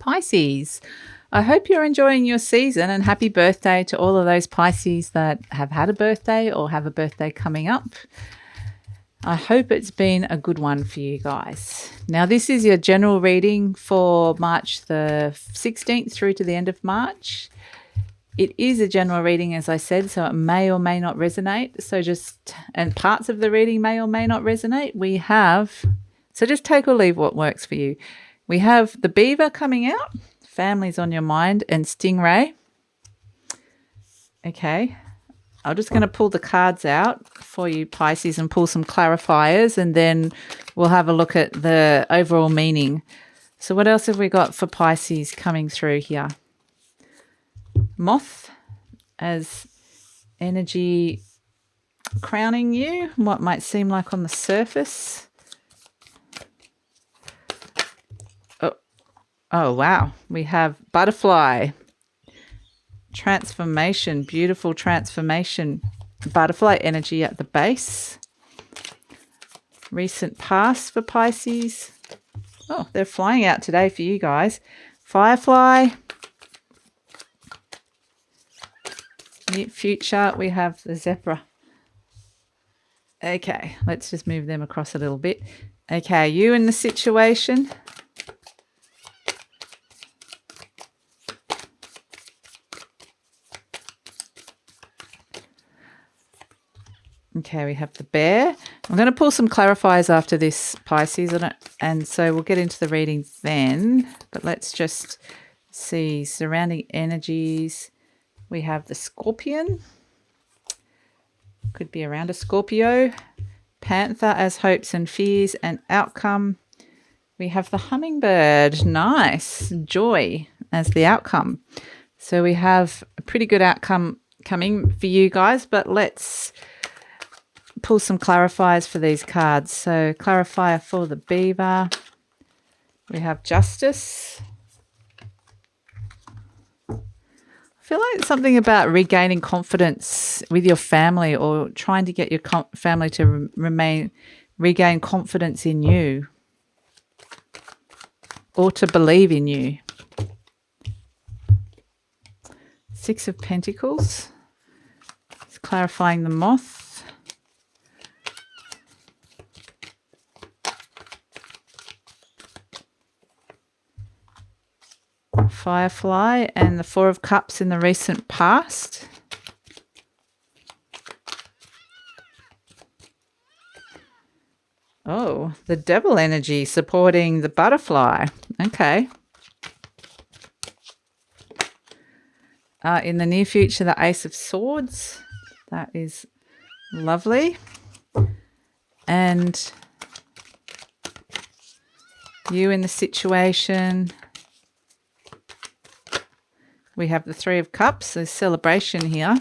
Pisces, I hope you're enjoying your season, and happy birthday to all of those Pisces that have had a birthday or have a birthday coming up. I hope it's been a good one for you guys. Now, this is your general reading for March the 16th through to the end of March. It is a general reading, as I said, so it may or may not resonate. And parts of the reading may or may not resonate. So just take or leave what works for you. We have the beaver coming out, family's on your mind, and stingray. Okay, I'm just going to pull the cards out for you, Pisces, and pull some clarifiers, and then we'll have a look at the overall meaning. So what else have we got for Pisces coming through here? Moth as energy crowning you, what might seem like on the surface. Oh, wow. We have butterfly, transformation, beautiful transformation, butterfly energy at the base. Recent past for Pisces. Oh, they're flying out today for you guys. Firefly. Near future, we have the zebra. Okay, let's just move them across a little bit. Okay, you in the situation. Okay, we have the bear. I'm going to pull some clarifiers after this, Pisces, and so we'll get into the reading then. But let's just see surrounding energies. We have the scorpion. Could be around a Scorpio. Panther as hopes and fears and outcome. We have the hummingbird. Nice. Joy as the outcome. So we have a pretty good outcome coming for you guys, but let's pull some clarifiers for these cards. So clarifier for the beaver. We have justice. I feel like something about regaining confidence with your family, or trying to get your family to regain confidence in you, or to believe in you. Six of Pentacles. It's clarifying the moth. Firefly and the Four of Cups in the recent past. Oh, the devil energy supporting the butterfly. Okay. In the near future, the Ace of Swords. That is lovely. And you in the situation. We have the Three of Cups, there's celebration here.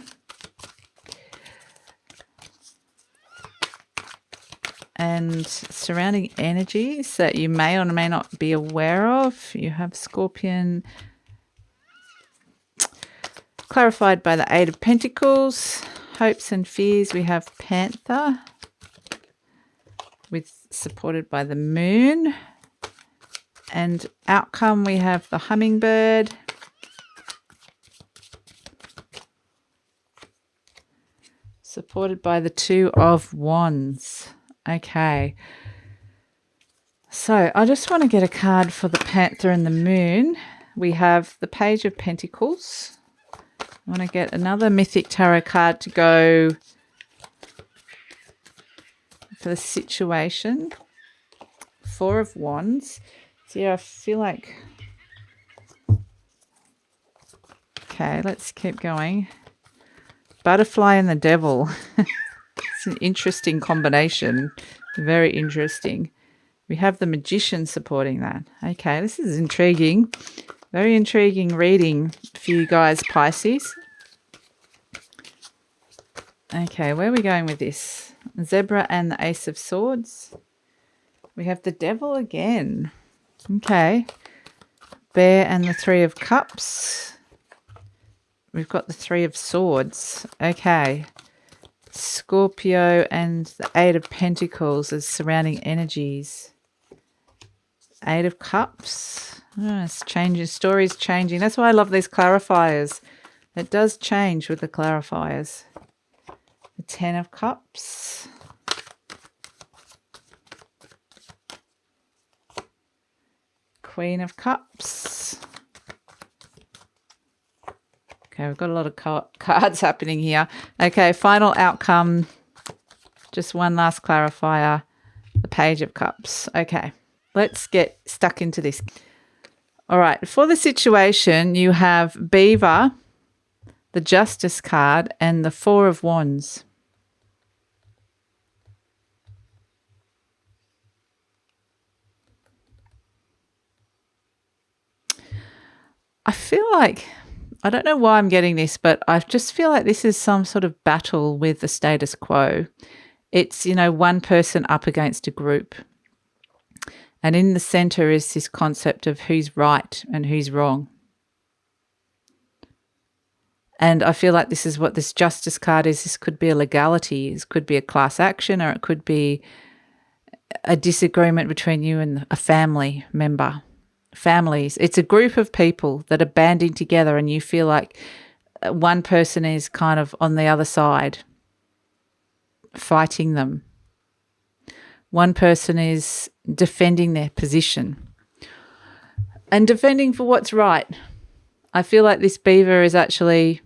And surrounding energies that you may or may not be aware of. You have Scorpion, clarified by the Eight of Pentacles. Hopes and fears, we have Panther, supported by the Moon. And outcome, we have the hummingbird. Supported by the Two of Wands. Okay. So I just want to get a card for the Panther and the Moon. We have the Page of Pentacles. I want to get another Mythic Tarot card to go for the situation. Four of Wands. So yeah, I feel like... Okay, let's keep going. Butterfly and the devil. It's an interesting combination. Very interesting. We have the Magician supporting that. Okay, this is intriguing. Very intriguing reading for you guys, Pisces. Okay, where are we going with this? Zebra and the Ace of Swords. We have the devil again. Okay. Bear and the Three of Cups. We've got the Three of Swords. Okay. Scorpio and the Eight of Pentacles as surrounding energies. Eight of Cups. Oh, it's changing. Stories changing. That's why I love these clarifiers. It does change with the clarifiers. The 10 of Cups. Queen of Cups. Okay, we've got a lot of cards happening here. Okay, final outcome. Just one last clarifier. The Page of Cups. Okay, let's get stuck into this. All right, for the situation, you have Beaver, the Justice card, and the Four of Wands. I feel like, I don't know why I'm getting this, but I just feel like this is some sort of battle with the status quo. It's, you know, one person up against a group. And in the center is this concept of who's right and who's wrong. And I feel like this is what this Justice card is. This could be a legality. This could be a class action, or it could be a disagreement between you and a family member. Families. It's a group of people that are banding together, and you feel like one person is kind of on the other side fighting them. One person is defending their position and defending for what's right. I feel like this Beaver is actually,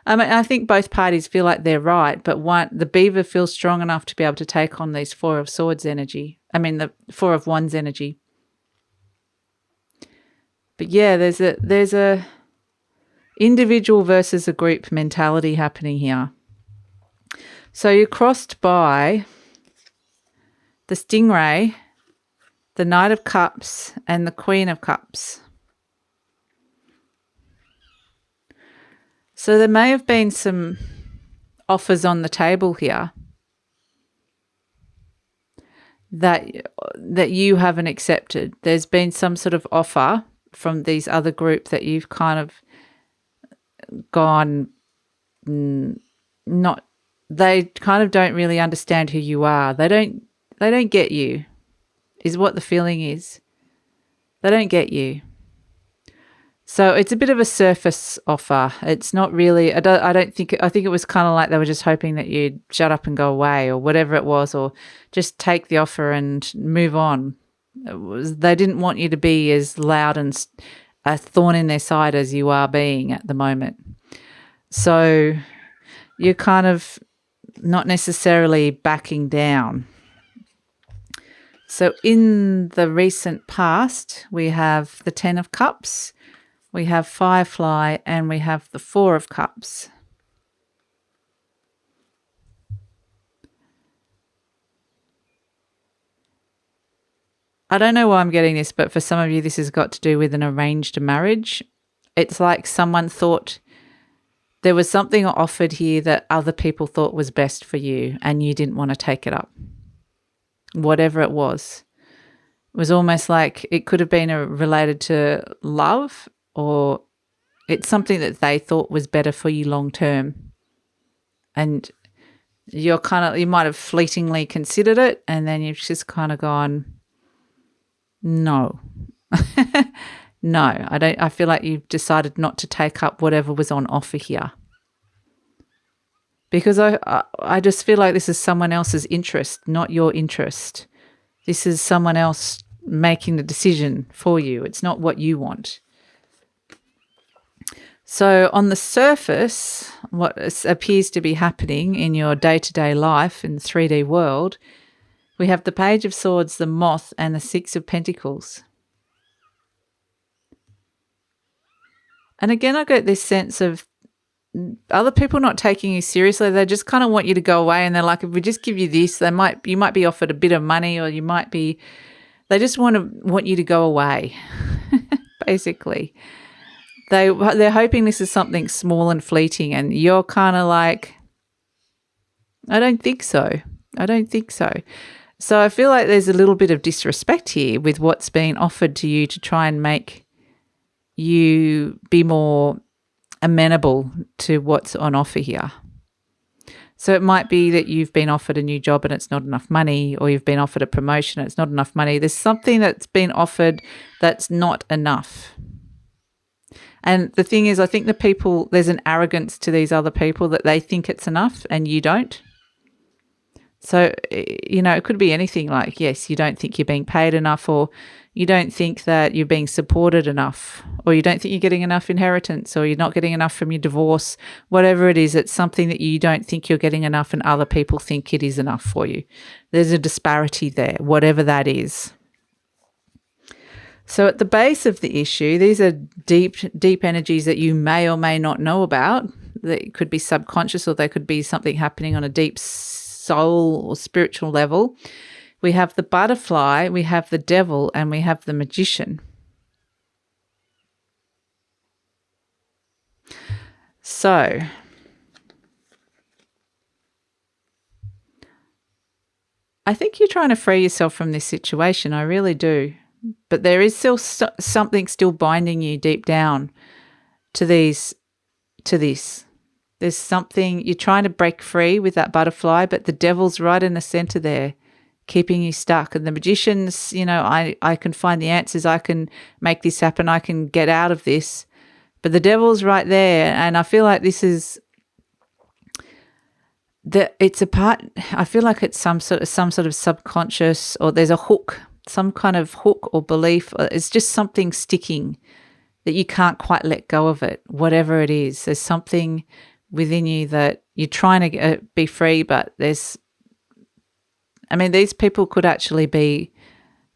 I mean, I think both parties feel like they're right, but the Beaver feels strong enough to be able to take on these Four of Swords energy. I mean, the Four of Wands energy. But yeah, there's a individual versus a group mentality happening here. So you're crossed by the Stingray, the Knight of Cups, and the Queen of Cups. So there may have been some offers on the table here that you haven't accepted. There's been some sort of offer from these other group that you've kind of gone not, they kind of don't really understand who you are. They don't get you, is what the feeling is. They don't get you. So it's a bit of a surface offer. It's not really, I think it was kind of like they were just hoping that you'd shut up and go away, or whatever it was, or just take the offer and move on. They didn't want you to be as loud and a thorn in their side as you are being at the moment. So you're kind of not necessarily backing down. So in the recent past, we have the 10 of Cups, we have Firefly, and we have the 4 of Cups. I don't know why I'm getting this, but for some of you, this has got to do with an arranged marriage. It's like someone thought there was something offered here that other people thought was best for you, and you didn't want to take it up. Whatever it was almost like it could have been related to love, or it's something that they thought was better for you long term. And you might have fleetingly considered it, and then you've just kind of gone, no. No, I feel like you've decided not to take up whatever was on offer here. Because I just feel like this is someone else's interest, not your interest. This is someone else making the decision for you. It's not what you want. So on the surface, what appears to be happening in your day-to-day life in the 3D world, we have the Page of Swords, the Moth, and the 6 of Pentacles. And again, I get this sense of other people not taking you seriously. They just kind of want you to go away, and they're like, if we just give you this, you might be offered a bit of money, or they just want you to go away, basically. They're hoping this is something small and fleeting, and you're kind of like, I don't think so. I don't think so. So I feel like there's a little bit of disrespect here with what's being offered to you to try and make you be more amenable to what's on offer here. So it might be that you've been offered a new job and it's not enough money, or you've been offered a promotion and it's not enough money. There's something that's been offered that's not enough. And the thing is, I think there's an arrogance to these other people that they think it's enough and you don't. So, it could be anything like, yes, you don't think you're being paid enough, or you don't think that you're being supported enough, or you don't think you're getting enough inheritance, or you're not getting enough from your divorce. Whatever it is, it's something that you don't think you're getting enough and other people think it is enough for you. There's a disparity there, whatever that is. So at the base of the issue, these are deep energies that you may or may not know about. They could be subconscious, or they could be something happening on a deep soul or spiritual level. We have the butterfly, we have the devil, and we have the magician. So I think you're trying to free yourself from this situation. I really do. But there is still something still binding you deep down to this. There's something you're trying to break free with that butterfly, but the devil's right in the center there, keeping you stuck. And the magician's, I can find the answers. I can make this happen. I can get out of this. But the devil's right there. And I feel like this is it's a part, I feel like it's some sort of subconscious, or there's a hook, some kind of hook or belief. It's just something sticking that you can't quite let go of it, whatever it is. There's something within you that you're trying to be free, but these people could actually be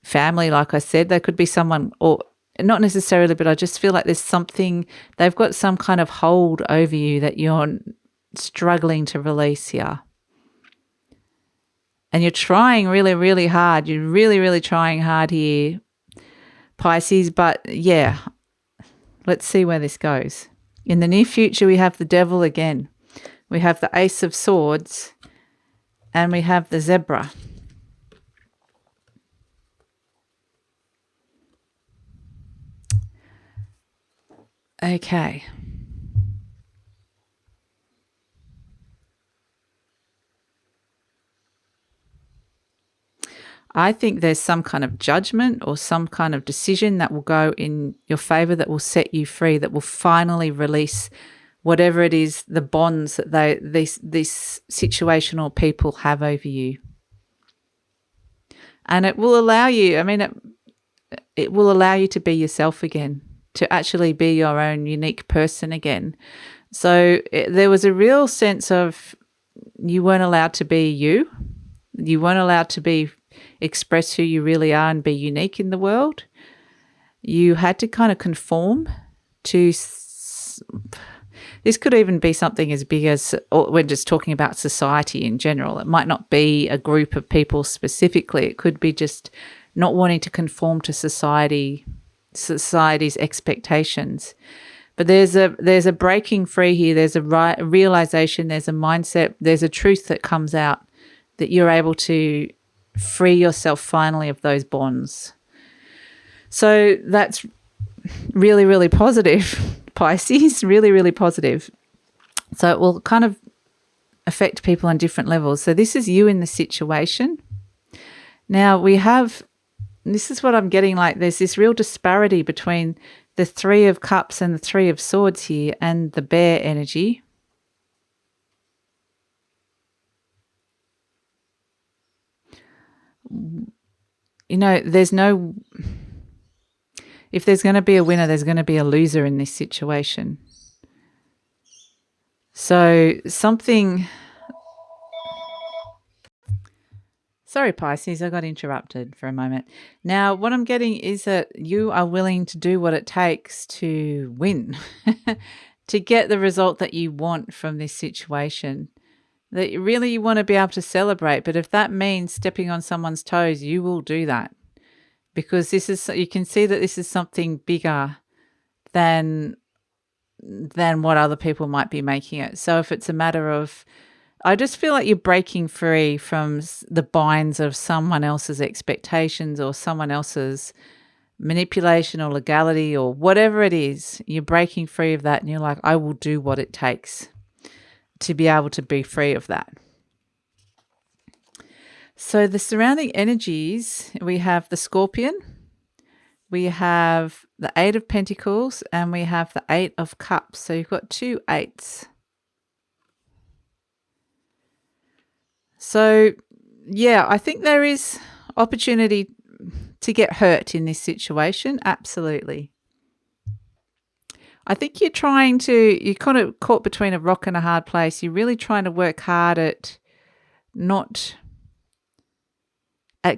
family, like I said. They could be someone, or not necessarily, but I just feel like there's something, they've got some kind of hold over you that you're struggling to release here. And you're trying really, really hard. You're really, really trying hard here, Pisces. But yeah, let's see where this goes. In the near future, we have the devil again. We have the Ace of Swords, and we have the zebra. Okay. I think there's some kind of judgment or some kind of decision that will go in your favor, that will set you free, that will finally release whatever it is, the bonds that these situational people have over you. And it will allow you, it will allow you to be yourself again, to actually be your own unique person again. So there was a real sense of you weren't allowed to be you. You weren't allowed to express who you really are and be unique in the world. You had to kind of conform to, this could even be something as big as, or we're just talking about society in general. It might not be a group of people specifically. It could be just not wanting to conform to society's expectations. But there's a breaking free here. There's a realization, there's a mindset, there's a truth that comes out, that you're able to free yourself finally of those bonds. So that's really, really positive, Pisces, really, really positive. So it will kind of affect people on different levels. So this is you in the situation. Now this is what I'm getting, like there's this real disparity between the Three of Cups and the Three of Swords here, and the Bear energy. If there's going to be a winner, there's going to be a loser in this situation. So sorry, Pisces, I got interrupted for a moment. Now, what I'm getting is that you are willing to do what it takes to win, to get the result that you want from this situation. That you want to be able to celebrate, but if that means stepping on someone's toes, you will do that, because you can see that this is something bigger than what other people might be making it. So if it's a matter of, I just feel like you're breaking free from the binds of someone else's expectations or someone else's manipulation or legality or whatever it is. You're breaking free of that, and you're like, I will do what it takes to be able to be free of that. So the surrounding energies, we have the Scorpion, we have the Eight of Pentacles, and we have the Eight of Cups. So you've got 2 eights. So, yeah, I think there is opportunity to get hurt in this situation. Absolutely. I think you're kind of caught between a rock and a hard place. You're really trying to work hard at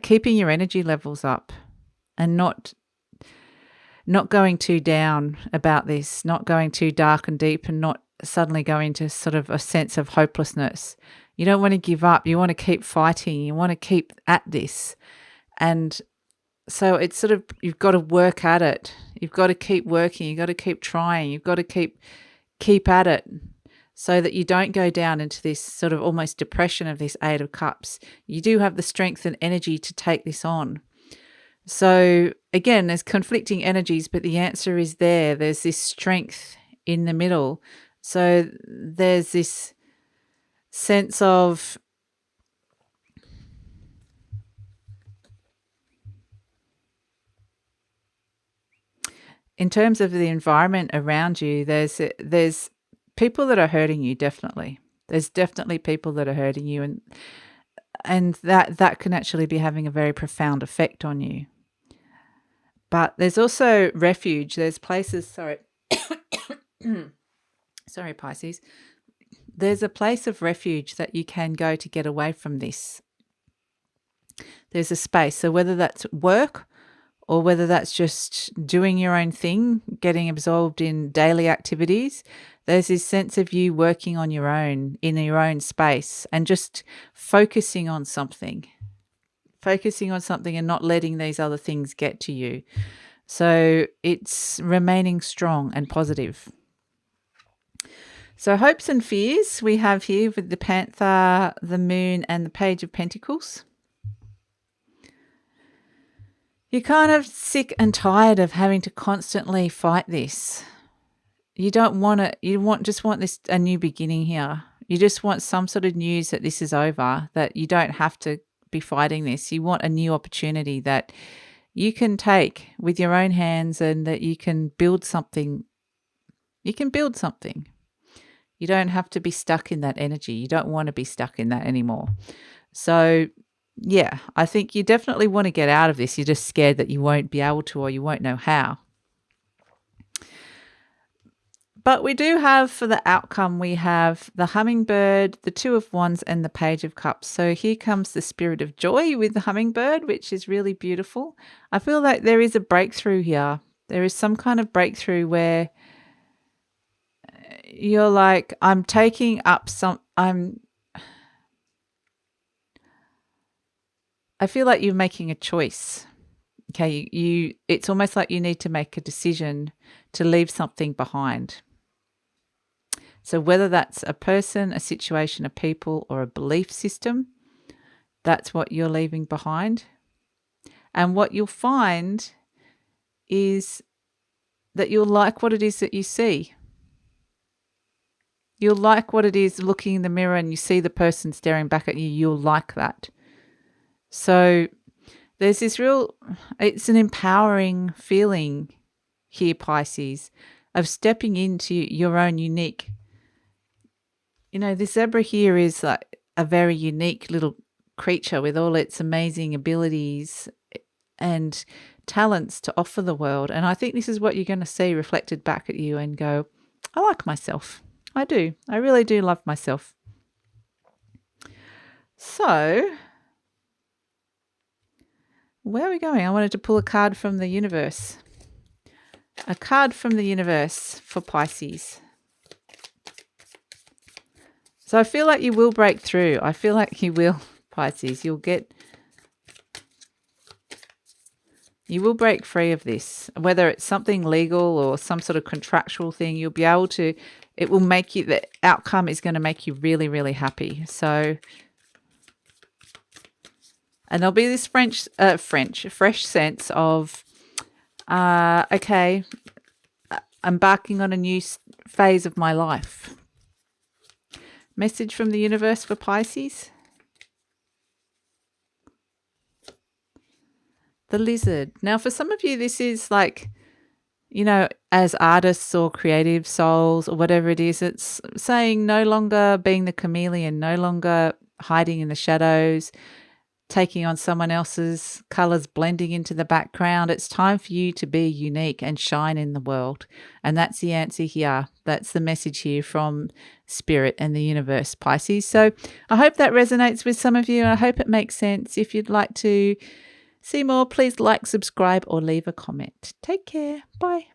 keeping your energy levels up and not going too down about this, not going too dark and deep, and not suddenly going to sort of a sense of hopelessness. You don't want to give up. You want to keep fighting. You want to keep at this. And so it's sort of, you've got to work at it. You've got to keep working. You've got to keep trying. You've got to keep at it so that you don't go down into this sort of almost depression of this Eight of Cups. You do have the strength and energy to take this on. So again, there's conflicting energies, but the answer is there. There's this strength in the middle. So there's this sense of in terms of the environment around you, there's people that are hurting you, definitely. There's definitely people that are hurting you, and that can actually be having a very profound effect on you. But there's also refuge. There's places, sorry, Pisces. There's a place of refuge that you can go to get away from this. There's a space. So whether that's work or whether that's just doing your own thing, getting absorbed in daily activities, there's this sense of you working on your own, in your own space, and just focusing on something and not letting these other things get to you. So it's remaining strong and positive. So hopes and fears we have here with the Panther, the Moon, and the Page of Pentacles. You're kind of sick and tired of having to constantly fight this. You don't want it. You just want this a new beginning here. You just want some sort of news that this is over, that you don't have to be fighting this. You want a new opportunity that you can take with your own hands and that you can build something. You can build something. You don't have to be stuck in that energy. You don't want to be stuck in that anymore. So, yeah, I think you definitely want to get out of this. You're just scared that you won't be able to, or you won't know how. But we do have, for the outcome, we have the Hummingbird, the Two of Wands, and the Page of Cups. So here comes the Spirit of Joy with the Hummingbird, which is really beautiful. I feel like there is a breakthrough here. There is some kind of breakthrough where you're like, I feel like you're making a choice. Okay, it's almost like you need to make a decision to leave something behind. So whether that's a person, a situation, a people, or a belief system, that's what you're leaving behind. And what you'll find is that you'll like what it is that you see. You'll like what it is looking in the mirror and you see the person staring back at you. You'll like that. So there's this it's an empowering feeling here, Pisces, of stepping into your own unique. This zebra here is like a very unique little creature with all its amazing abilities and talents to offer the world. And I think this is what you're going to see reflected back at you and go, I like myself. I do. I really do love myself. So, where are we going? I wanted to pull a card from the universe. A card from the universe for Pisces. So I feel like you will break through. I feel like you will, Pisces. You will break free of this. Whether it's something legal or some sort of contractual thing, you'll be able to, it will make you, the outcome is going to make you really, really happy. So, and there'll be this fresh sense of, okay, embarking on a new phase of my life. Message from the universe for Pisces. The Lizard. Now, for some of you, this is like, you know, as artists or creative souls or whatever it is, it's saying no longer being the chameleon, no longer hiding in the shadows, taking on someone else's colors, blending into the background. It's time for you to be unique and shine in the world. And that's the answer here. That's the message here from Spirit and the universe, Pisces. So I hope that resonates with some of you, and I hope it makes sense. If you'd like to see more, please like, subscribe, or leave a comment. Take care. Bye.